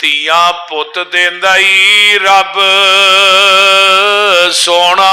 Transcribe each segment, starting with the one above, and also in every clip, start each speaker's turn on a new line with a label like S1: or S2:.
S1: ਧੀਆਂ ਪੁੱਤ ਦੇਂਦਾ ਈ ਰੱਬ ਸੋਹਣਾ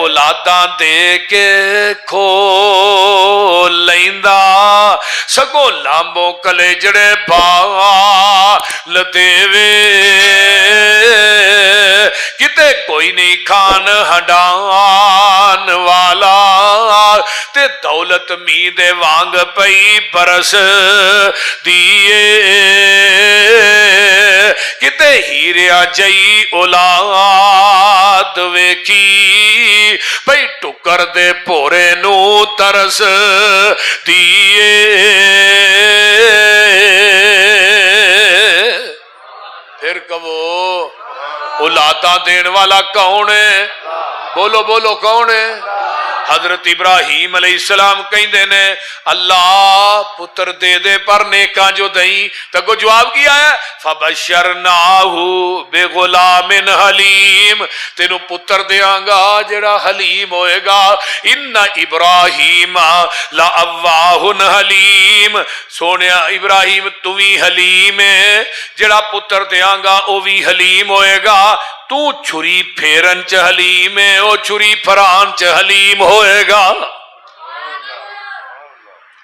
S1: اولاداں دے کے کھو لیندا سگو لامبو کلے جڑے بال دیوے کتے کوئی نہیں کھان ہڈان والا تے دولت می دے وانگ پئی برس دیے کتے ہیریا جئی اولاد ویکھی پئی ٹکر دے پورے نو ترس دیے پھر کہو اولاداں دین والا کون ہے؟ بولو بولو کون ہے؟ حضرت ابراہیم علیہ السلام کہیں دینے اللہ پتر دے دے پر نیکاں جو دیں تکو جواب کیا ہے فبشرناہو بغلام حلیم تینو پتر دیاں گا جڑا حلیم ہوئے گا ان ابراہیم لأواہ حلیم سونیا ابراہیم توی حلیم ہے جڑا پتر دیاں گا او بھی حلیم ہوئے گا تو چھری پھیرن چ حلیم ہے او چھری پھران چ حلیم ہوئے گا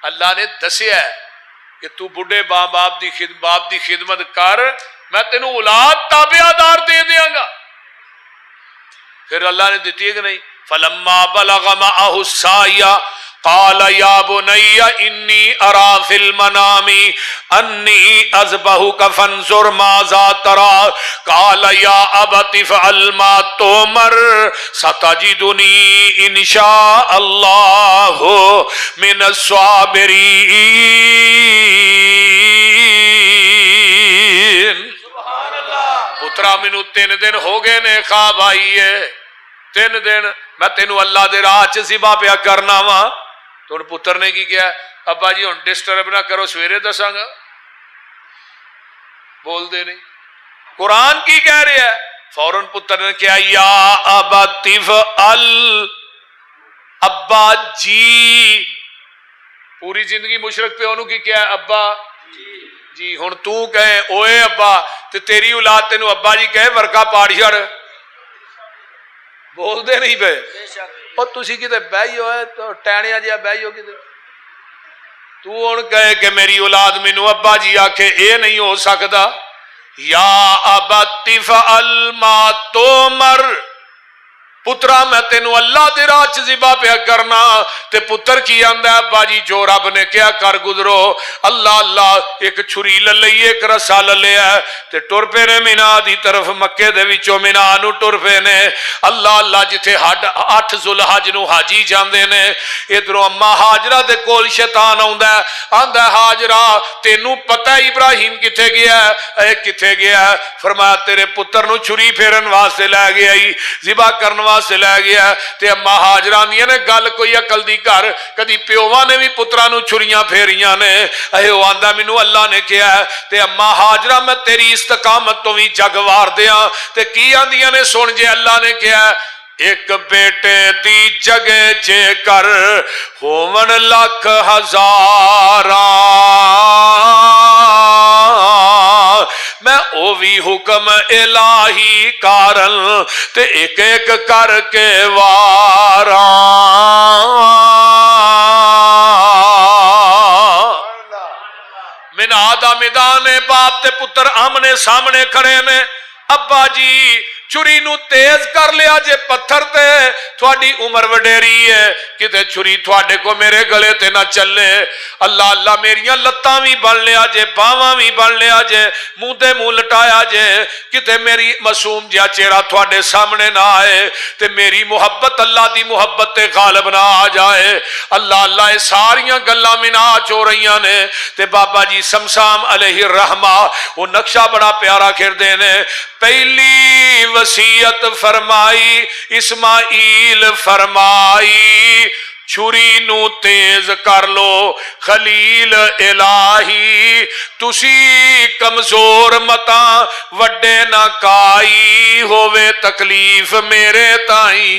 S1: اللہ نے دسیا ہے کہ تو بڑھے باپ دی خدمت کر میں تینوں اولاد تابعدار دے دیاں گا پھر اللہ نے دیتی ہے کہ نہیں فلما بلغ معه السعي قال يا بني إني أرى في المنام أني أذبحك فانظر ماذا ترى قال يا أبت افعل ما تؤمر ستجدني إن شاء الله من الصابرين پترا مینو 3 دن ہو گئے نے خواب آئی ہے 3 دن میں تینوں اللہ دے راہ چ ذبح پیا کرنا وا تو ان پتر نے کی کیا ابا جی ہن ڈسٹرب نہ کرو سویرے دساں گا بول دے نہیں قرآن کی کہہ رہا ہے فوراً پتر نے کیا یا ابا تفعل ابا جی پوری زندگی مشرک پہ انہوں کی کیا ہے ابا جی ہن تو کہے اوئے ابا تے تیری اولاد تینوں ابا جی کہے ورکا پاڑ چھڑ بول دے نہیں پہ اور تسی کتے بیائی ہوئے تو ٹینیا جیا بیائی ہو کتے تو ان کہے کہ میری اولاد مینوں ابا جی آکھے اے نہیں ہو سکتا یا ابت فعل ما تؤمر پترا میں تینوں اللہ دے راہ چ ذبح پیا کرنا تے پتر کی آندا ہے ابا جی جو رب نے کیا کر گزرو اللہ اللہ ایک چھری لے لئی ایک رسا لے لیا تے ٹر پے نے مینا دی طرف مکے دے وچوں مینا نو ٹر پے نے اللہ اللہ جتھے 8 ذوالحج نو حاجی جاندے نے ادھروں اما ہاجرہ دے کول شیطان آندا ہے ہاجرہ تینوں پتہ ابراہیم کتے گیا ہے اے کتے گیا ہے فرمایا تیرے پتر نو چھری پھیرن واسطے لے گیا ہی ذبح کرن سے لے گیا تے اما ہاجرہ نے گل کوئی عقل دی کر کدی پیوواں نے بھی پتراں نو چھریاں پھیریاں نے اے او آندا مینوں اللہ نے کہیا ہے تے اما ہاجرہ میں تیری استقامت تو بھی جگ وار دیاں تے کی آندیاں نے سن جے اللہ نے کہیا ہے ایک بیٹے دی جگہ جے کر ہوون لاکھ ہزاراں میں او بھی حکم الہی کارن تے ایک ایک کر کے واراں من آدھا میدان باپ تے پتر آمنے سامنے کھڑے نے ابا جی چھری نو تیز کر لیا جے پتھر تے تھوڑی عمر وڈیری ہے کتے چھری تھوڑے کو میرے گلے تے نہ چلے اللہ اللہ میریاں لتاں بھی بن لیا جے باواں بھی بن لیا جے منہ دے منہ لٹایا جے کتے میری معصوم جیا چہرہ تھوڑے سامنے نہ آئے تے میری محبت اللہ دی محبت تے غالب نہ آ جائے اللہ اللہ ساریاں گلاں مناچ ہو رہیاں نے تے بابا جی سمسام علیہ الرحمہ وہ نقشہ بڑا پیارا کھر دینے پہلی وصیت فرمائی اسماعیل فرمائی چھری نو تیز کر لو خلیل الہی تسی کمزور متا وڈے نہ کائی ہووے تکلیف میرے تائیں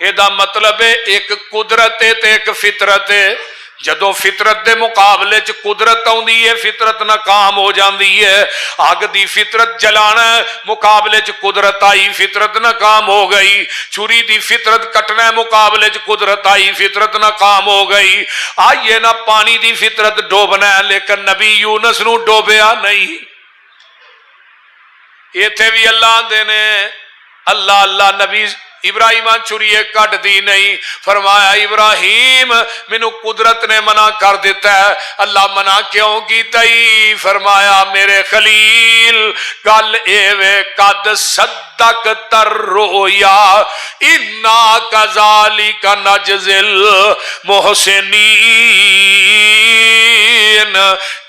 S1: یہ مطلب ہے ایک قدرت ہے تے ایک فطرت ہے. جدو فطرت دے مقابلے چ قدرت آندی ہے فطرت ناکام ہو جاندی ہے. اگ دی فطرت جلانا مقابلے چ قدرت آئی فطرت ناکام ہو گئی. چھری دی فطرت کٹنا مقابلے چ قدرت آئی فطرت ناکام ہو گئی. آئیے نا پانی دی فطرت ڈوبنا ہے لیکن نبی یونس نو ڈوبیا نہیں. ایتھے بھی اللہ آندے نے اللہ اللہ نبی ابراہیم چھریے کٹ دی نہیں. فرمایا ابراہیم مینو قدرت نے منع کر دیتا ہے. اللہ منع کیوں کیتا ہی؟ فرمایا میرے خلیل گل اے قد صدق تر رویا انا کذالک نجزل محسنین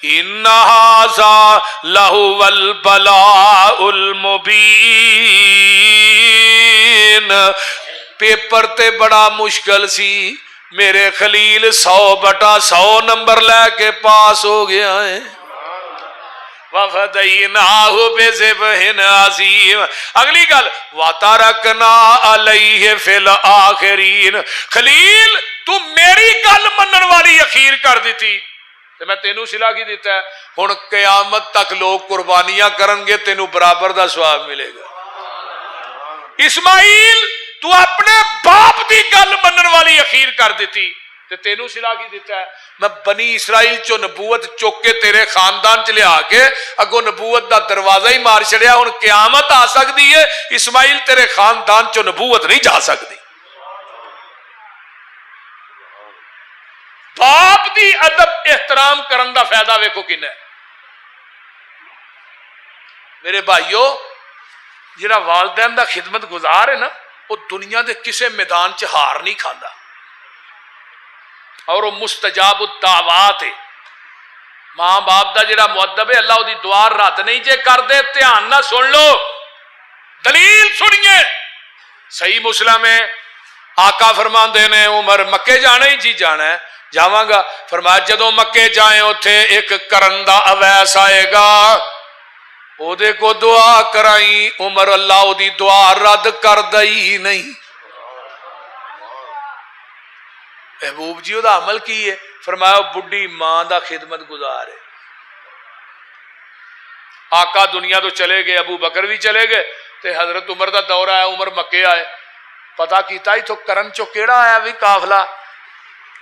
S1: ان ھذا لہو البلاء المبین. پیپر تے بڑا مشکل سی میرے خلیل 100/100 نمبر لے کے پاس ہو گیا ہے. وَفَدَيْنَاهُ بِذِبْحٍ عَظِيمٍ. اگلی گل وَتَرَكْنَا عَلَيْهِ فِي الْآخِرِينَ. خلیل تو میری گل منن والی اخیر کر دیتی تے میں تینوں سلا کی دیتا ہے. ہن قیامت تک لوگ قربانیاں کرن گے تینوں برابر دا ثواب ملے گا. اسماعیل تو اپنے باپ دی گل منن والی اخیر کر دیتی تے تینوں سلا کی دیتا ہے. میں بنی اسرائیل چو نبوت چوک کے تیرے خاندان چ لیا کے اگو نبوت دا دروازہ ہی مار چھڑیا. ہن قیامت آ سکتی ہے اسماعیل تیرے خاندان چو نبوت نہیں جا سکتی. باپ دی ادب احترام کرن دا فائدہ ویکھو کن ہے. میرے بھائیو جڑا والدین دا خدمت گزار ہے نا وہ دنیا دے کسے میدان چ ہار نہیں کھاندا اور وہ مستجاب الدعوات ہے. ماں باپ دا جڑا مؤدب ہے اللہ وہ دی دعا رد نہیں جے کر دے. دھیان نہ سن لو دلیل سنیے. صحیح مسلم ہے آقا فرماندے نے عمر مکے جانا ہی جی جانا ہے جاواں گا. فرمایا جدوں مکے جائیں اوتھے ایک کرن دا اویس آئے گا او دے کو دعا کرائی. عمر اللہ او دی دعا رد کر دئی نہیں. محبوب جی دا عمل کی ہے؟ فرمایا بڈھی ماں دا خدمت گزار ہے. آقا دنیا تو چلے گئے ابو بکر بھی چلے گئے تے حضرت عمر دا دور آیا. عمر مکے آئے پتا کیتا ہی تو کرن چو کیڑا آیا بھی قافلہ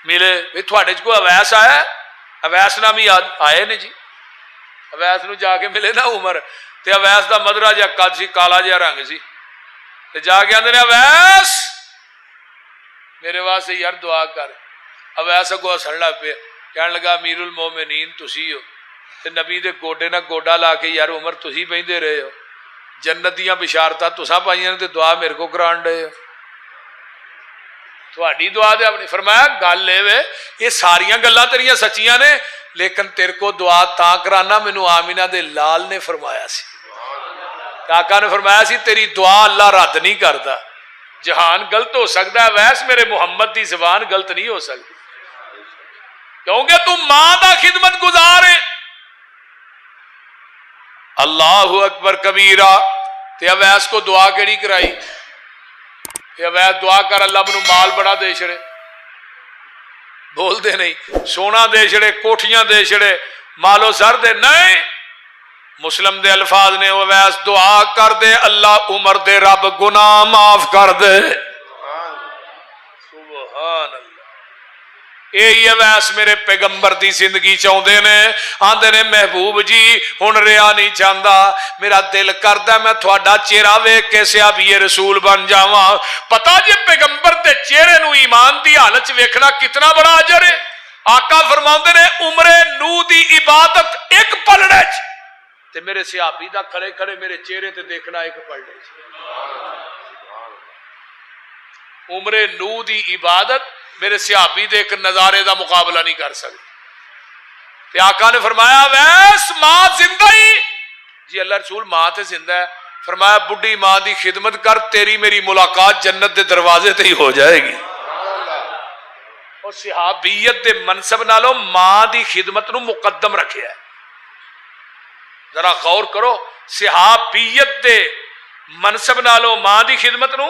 S1: ملے بھی تھوڑے کو اویس آیا. اویس نامی آئے نے جی. اویس نو جا کے ملے نا عمر تے اویس دا مدرا جا قد سی کالا جا رنگ سی تے جا کے آندے نے اویس میرے واسطے یار دعا کر. اویس اگوں ہسن لگ پیا کہن لگا امیر المومنین تسی ہو تے نبی دے گوڈے نہ گوڈا لا کے یار عمر تسی پہندے رہے ہو جنت دیاں بشارتاں تساں پائیاں تے دعا میرے کو کران ڈے ہو تھوڑی دعا دے اپنی. فرمایا گل اے یہ ساریاں گلاں تیریاں سچیاں نے لیکن تیرے کو دعا تا کرانا مینوں آمینہ دے لال نے فرمایا سی. آقا نے فرمایا سی تیری دعا اللہ رد نہیں کرتا. جہان غلط ہو سکتا ہے ویس میرے محمد دی زبان غلط نہیں ہو سکتی کیونکہ تو ماں دا خدمت گزار ہے. اللہ اکبر کبیرہ. تے اویس کو دعا کیڑی کرائی؟ اویس دعا کر اللہ منو مال بڑا دے چھڑے. بول دے نہیں سونا دے چھڑے کوٹھیاں دے چھڑے مالو زر دے نہیں. مسلم دے الفاظ نے اویس دعا کر دے اللہ عمر دے رب گناہ معاف کر دے. سبحان اللہ. یہی اویس میرے پیغمبر دی زندگی چاہتے نے آندے نے محبوب جی ہن رہا نہیں چاہتا میرا دل کردا میں تھوڑا چہرہ ویکھ کے صحابی رسول بن جاواں. پتہ جی پیغمبر دے چہرے نو ایمان دی حالت چ ویکھنا کتنا بڑا اجر ہے. آقا فرماندے نے عمر نو دی عبادت ایک پلڑے چ تے میرے صحابی دا کھڑے کھڑے میرے چہرے تے دیکھنا ایک پلڑے چ. عمر نو دی عبادت میرے صحابی دے ایک نظارے دا مقابلہ نہیں کر سکتے. تے آقا نے فرمایا ویس ماں زندہ ہی؟ جی اللہ رسول ماں تے زندہ ہے. فرمایا بڈھی ماں دی خدمت کر تیری میری ملاقات جنت دے دروازے تے ہی ہو جائے گی. اور صحابیت دے منصب نالوں ماں دی خدمت نو مقدم رکھیا ہے. ذرا غور کرو صحابیت دے منصب نالوں ماں دی خدمت نو